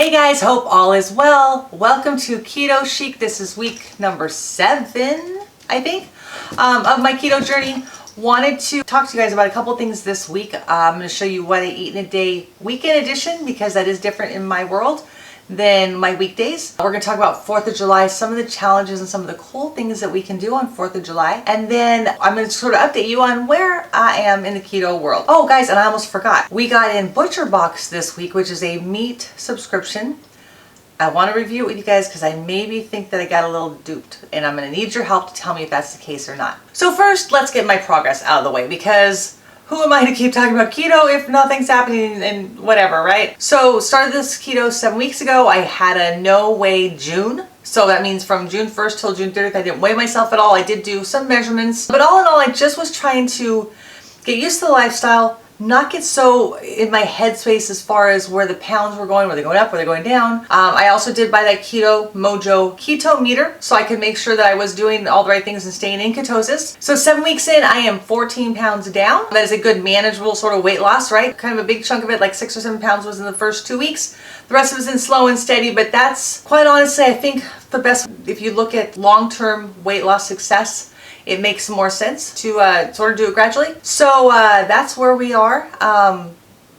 Hey guys, hope all is well. Welcome to Keto Chic. This is week number 7, I think, of my keto journey. Wanted to talk to you guys about a couple things this week. I'm going to show you what I eat in a day, weekend edition, because that is different in my world than my weekdays. We're going to talk about 4th of July, some of the challenges and some of the cool things that we can do on 4th of July. And then I'm going to sort of update you on where I am in the keto world. Oh guys, and I almost forgot. We got in Butcher Box this week, which is a meat subscription. I want to review it with you guys because I maybe think that I got a little duped, and I'm going to need your help to tell me if that's the case or not. So first, let's get my progress out of the way, because who am I to keep talking about keto if nothing's happening and whatever, right? So started this keto 7 weeks ago. I had a no weigh June. So that means from June 1st till June 30th, I didn't weigh myself at all. I did do some measurements, but all in all, I just was trying to get used to the lifestyle, not get so in my headspace as far as where the pounds were going, were they going up, were they going down. I also did buy that Mojo keto meter so I could make sure that I was doing all the right things and staying in ketosis. So 7 weeks in, I am 14 pounds down. That is a good manageable sort of weight loss, right? Kind of a big chunk of it, like 6 or 7 pounds was in the first 2 weeks. The rest of it was in slow and steady, but that's quite honestly, I think the best, if you look at long-term weight loss success, it makes more sense to sort of do it gradually. So that's where we are.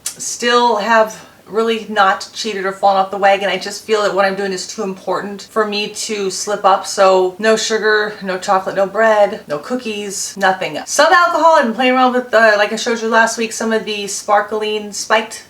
Still have really not cheated or fallen off the wagon. I just feel that what I'm doing is too important for me to slip up. So no sugar, no chocolate, no bread, no cookies, nothing. Some alcohol. I've been playing around with, like I showed you last week, some of the spiked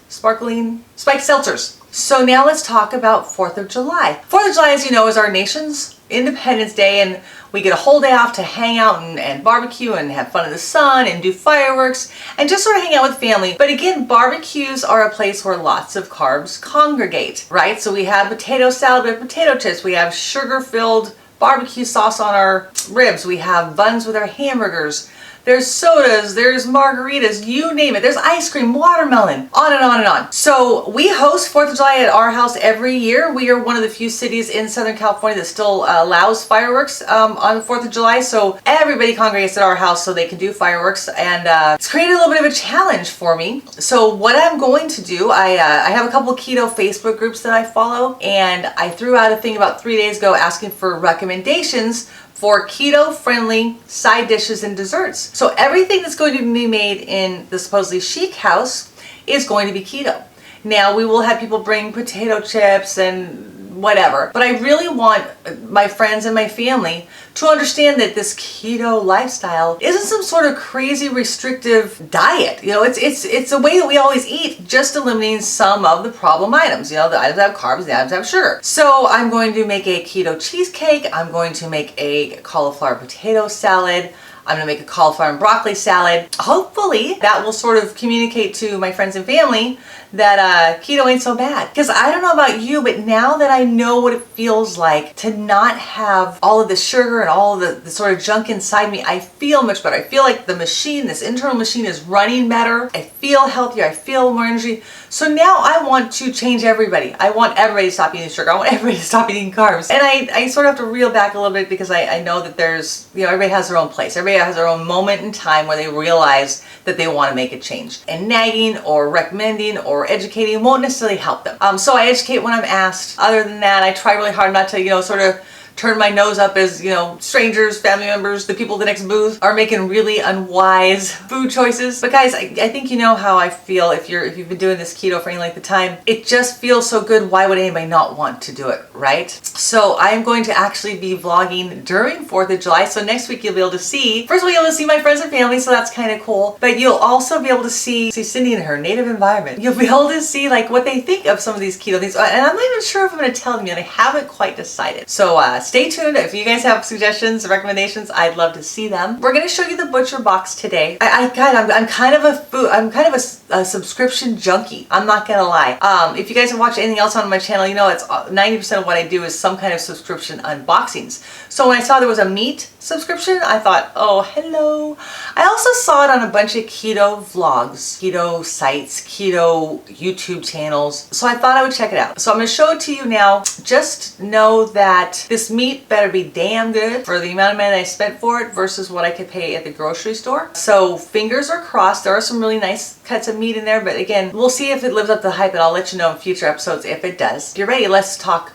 seltzers. So now let's talk about 4th of July. 4th of July, as you know, is our nation's Independence Day, and we get a whole day off to hang out and barbecue and have fun in the sun and do fireworks and just sort of hang out with family. But again, barbecues are a place where lots of carbs congregate, right? So we have potato salad, we have potato chips, we have sugar-filled barbecue sauce on our ribs, we have buns with our hamburgers. There's sodas, there's margaritas, you name it. There's ice cream, watermelon, on and on and on. So we host 4th of July at our house every year. We are one of the few cities in Southern California that still allows fireworks on the 4th of July. So everybody congregates at our house so they can do fireworks. And it's created a little bit of a challenge for me. So what I'm going to do, I have a couple keto Facebook groups that I follow. And I threw out a thing about 3 days ago asking for recommendations for keto-friendly side dishes and desserts. So everything that's going to be made in the supposedly chic house is going to be keto. Now we will have people bring potato chips and whatever, but I really want my friends and my family to understand that this keto lifestyle isn't some sort of crazy restrictive diet. You know, it's a way that we always eat, just eliminating some of the problem items. You know, the items that have carbs, the items that have sugar. So I'm going to make a keto cheesecake. I'm going to make a cauliflower potato salad. I'm going to make a cauliflower and broccoli salad. Hopefully that will sort of communicate to my friends and family that keto ain't so bad. Because I don't know about you, but now that I know what it feels like to not have all of the sugar and all of the sort of junk inside me, I feel much better. I feel like the machine, this internal machine, is running better. I feel healthier. I feel more energy. So now I want to change everybody. I want everybody to stop eating sugar. I want everybody to stop eating carbs. And I sort of have to reel back a little bit because I know that there's, you know, everybody has their own place. Everybody has their own moment in time where they realize that they want to make a change. And nagging or recommending or educating won't necessarily help them. So I educate when I'm asked. Other than that, I try really hard not to, you know, sort of turn my nose up as, you know, strangers, family members, the people at the next booth are making really unwise food choices. But guys, I think you know how I feel if you've been doing this keto for any length of time. It just feels so good. Why would anybody not want to do it, right? So I'm going to actually be vlogging during 4th of July. So next week you'll be able to see, first of all, you'll be able to see my friends and family, so that's kind of cool. But you'll also be able to see Cindy in her native environment. You'll be able to see like what they think of some of these keto things. And I'm not even sure if I'm going to tell them yet. I haven't quite decided. So stay tuned. If you guys have suggestions, recommendations, I'd love to see them. We're going to show you the Butcher Box today. I'm kind of a subscription junkie. I'm not going to lie. If you guys have watched anything else on my channel, you know it's 90% of what I do is some kind of subscription unboxings. So when I saw there was a meat subscription, I thought, oh, hello. I also saw it on a bunch of keto vlogs, keto sites, keto YouTube channels. So I thought I would check it out. So I'm going to show it to you now. Just know that this meat better be damn good for the amount of money I spent for it versus what I could pay at the grocery store. So fingers are crossed. There are some really nice cuts of meat meat in there, but again, we'll see if it lives up to the hype, and I'll let you know in future episodes if it does. If you're ready, let's talk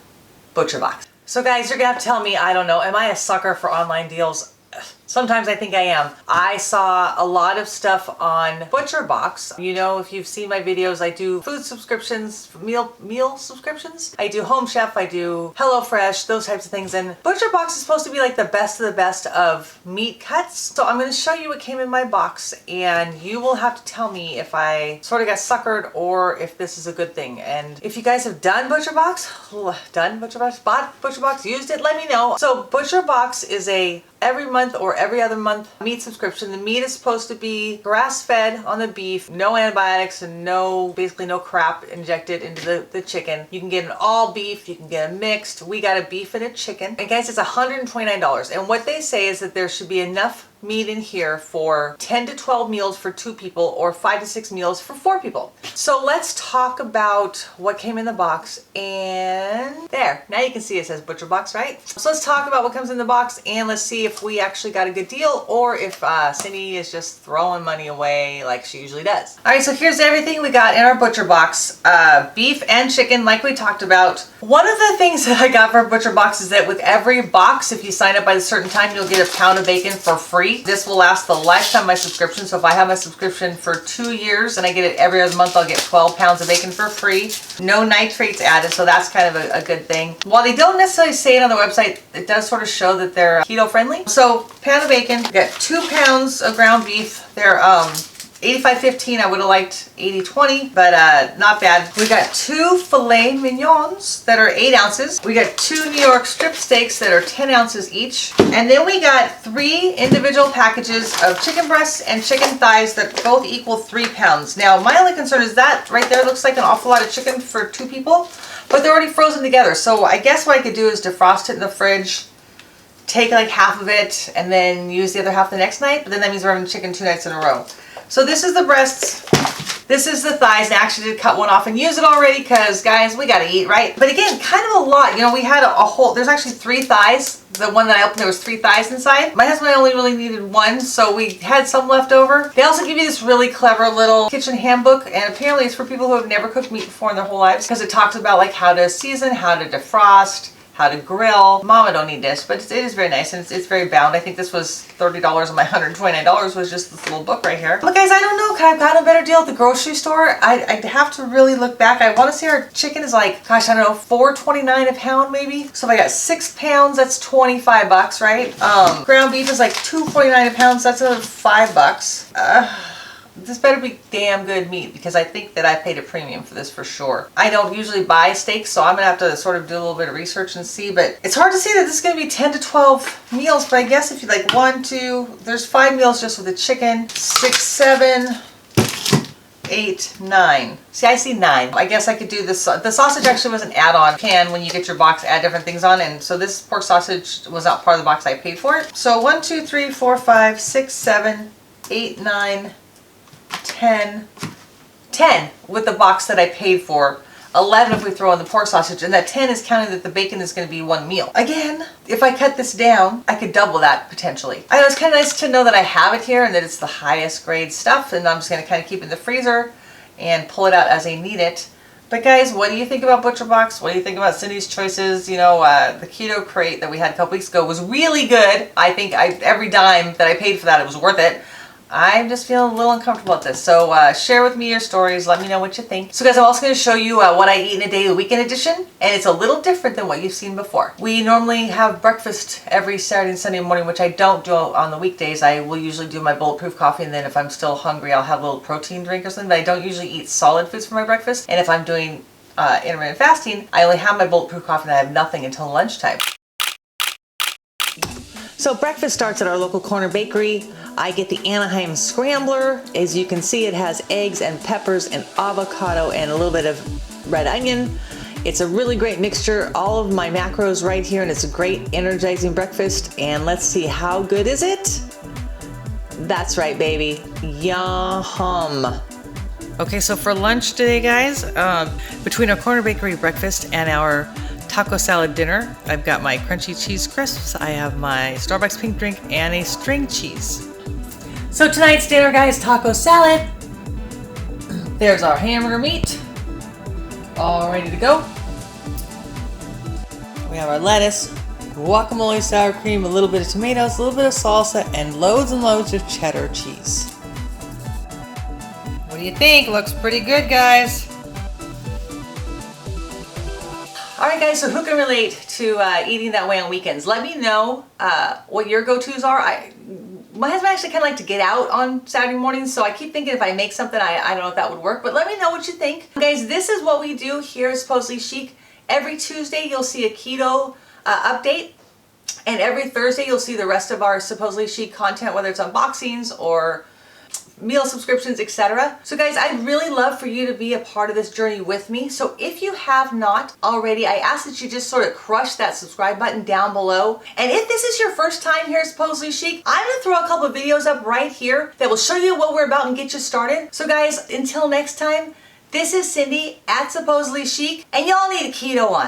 ButcherBox. So guys, you're gonna have to tell me, I don't know, am I a sucker for online deals? Sometimes I think I am. I saw a lot of stuff on ButcherBox. You know, if you've seen my videos, I do food subscriptions, meal subscriptions. I do Home Chef, I do HelloFresh, those types of things. And ButcherBox is supposed to be like the best of the best of meat cuts. So I'm going to show you what came in my box, and you will have to tell me if I sort of got suckered or if this is a good thing. And if you guys have done ButcherBox, bought ButcherBox, used it, let me know. So ButcherBox is a every month or every other month meat subscription. The meat is supposed to be grass-fed on the beef, no antibiotics and basically no crap injected into the chicken. You can get an all beef, you can get a mixed. We got a beef and a chicken. And guys, it's $129. And what they say is that there should be enough meat in here for 10 to 12 meals for 2 people or 5 to 6 meals for 4 people. So let's talk about what came in the box. And there, now you can see it says ButcherBox, right? So let's talk about what comes in the box, and let's see if we actually got a good deal or if Cindy is just throwing money away like she usually does. All right, so here's everything we got in our ButcherBox. Beef and chicken, like we talked about. One of the things that I got for ButcherBox is that with every box, if you sign up by a certain time, you'll get a pound of bacon for free. This will last the lifetime of my subscription. So if I have my subscription for 2 years and I get it every other month, I'll get 12 pounds of bacon for free. No nitrates added, so that's kind of a good thing. While they don't necessarily say it on the website, it does sort of show that they're keto friendly. So pound of bacon, we got 2 pounds of ground beef. They're 85-15, I would have liked 80-20, but not bad. We got 2 filet mignons that are 8 ounces. We got 2 New York strip steaks that are 10 ounces each. And then we got 3 individual packages of chicken breasts and chicken thighs that both equal 3 pounds. Now, my only concern is that right there looks like an awful lot of chicken for 2 people, but they're already frozen together. So I guess what I could do is defrost it in the fridge, take like half of it, and then use the other half the next night. But then that means we're having chicken 2 nights in a row. So this is the breasts, this is the thighs. And I actually did cut one off and use it already because, guys, we gotta eat, right? But again, kind of a lot. You know, we had a whole, there's actually 3 thighs. The one that I opened, there was 3 thighs inside. My husband and I only really needed 1, so we had some left over. They also give you this really clever little kitchen handbook, and apparently it's for people who have never cooked meat before in their whole lives, because it talks about like how to season, how to defrost, how to grill. Mama don't need this, but it is very nice, and it's very bound. I think this was $30 and my $129 was just this little book right here. But guys, I don't know, could I have gotten a better deal at the grocery store? I'd have to really look back. I want to say our chicken is like, gosh, I don't know, $4.29 a pound maybe. So if I got 6 pounds, that's 25 bucks, right? Ground beef is like $2.49 a pound, so that's another $5. This better be damn good meat because I think that I paid a premium for this for sure. I don't usually buy steaks, so I'm gonna have to sort of do a little bit of research and see, but it's hard to see that this is gonna be 10 to 12 meals, but I guess if you like 1, 2, there's 5 meals just with the chicken, 6, 7, 8, 9. See, I see 9. I guess I could do this. The sausage actually was an add-on. Can, when you get your box, add different things on, and so this pork sausage was not part of the box. I paid for it. So 1, 2, 3, 4, 5, 6, 7, 8, 9, 10 with the box that I paid for. 11 if we throw in the pork sausage, and that 10 is counting that the bacon is going to be 1 meal. Again, if I cut this down, I could double that potentially. I know it's kind of nice to know that I have it here and that it's the highest grade stuff, and I'm just going to kind of keep it in the freezer and pull it out as I need it. But guys, what do you think about ButcherBox? What do you think about Cindy's choices? You know, the Keto Krate that we had a couple weeks ago was really good. I think every dime that I paid for that, it was worth it. I'm just feeling a little uncomfortable at this. So share with me your stories. Let me know what you think. So guys, I'm also going to show you what I eat in a day, the weekend edition. And it's a little different than what you've seen before. We normally have breakfast every Saturday and Sunday morning, which I don't do on the weekdays. I will usually do my bulletproof coffee, and then if I'm still hungry, I'll have a little protein drink or something. But I don't usually eat solid foods for my breakfast. And if I'm doing intermittent fasting, I only have my bulletproof coffee and I have nothing until lunchtime. So breakfast starts at our local corner bakery. I get the Anaheim Scrambler. As you can see, it has eggs and peppers and avocado and a little bit of red onion. It's a really great mixture. All of my macros right here, and it's a great energizing breakfast. And let's see, how good is it? That's right, baby. Yum. Okay, so for lunch today, guys, between our corner bakery breakfast and our taco salad dinner, I've got my crunchy cheese crisps, I have my Starbucks pink drink, and a string cheese. So tonight's dinner, guys, taco salad. There's our hamburger meat, all ready to go. We have our lettuce, guacamole, sour cream, a little bit of tomatoes, a little bit of salsa, and loads of cheddar cheese. What do you think? Looks pretty good, guys. Alright guys, so who can relate to eating that way on weekends? Let me know what your go-tos are. My husband actually kind of like to get out on Saturday mornings, so I keep thinking if I make something, I don't know if that would work, but let me know what you think. Guys, this is what we do here at Supposedly Chic. Every Tuesday you'll see a keto update, and every Thursday you'll see the rest of our Supposedly Chic content, whether it's unboxings or meal subscriptions, etc. So guys, I'd really love for you to be a part of this journey with me. So if you have not already, I ask that you just sort of crush that subscribe button down below. And if this is your first time here at Supposedly Chic, I'm gonna throw a couple of videos up right here that will show you what we're about and get you started. So guys, until next time, this is Cindy at Supposedly Chic, and y'all need a keto on.